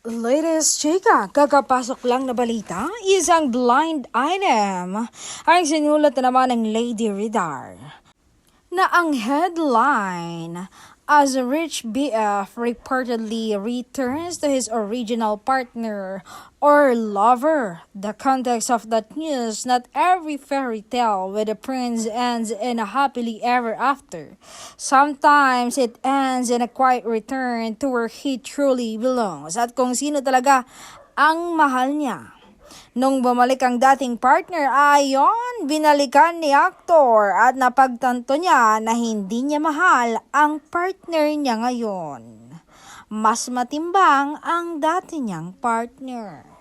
Latest chika, kakapasok lang na balita, isang blind item ang sinulat na naman ng Lady Ridar na ang headline, as a rich BF reportedly returns to his original partner or lover. The context of that news, not every fairy tale with a prince ends in a happily ever after. Sometimes it ends in a quiet return to where he truly belongs at kung sino talaga ang mahal niya. Nung bumalik ang dating partner, ayon, binalikan ni aktor at napagtanto niya na hindi niya mahal ang partner niya ngayon. Mas matimbang ang dati niyang partner.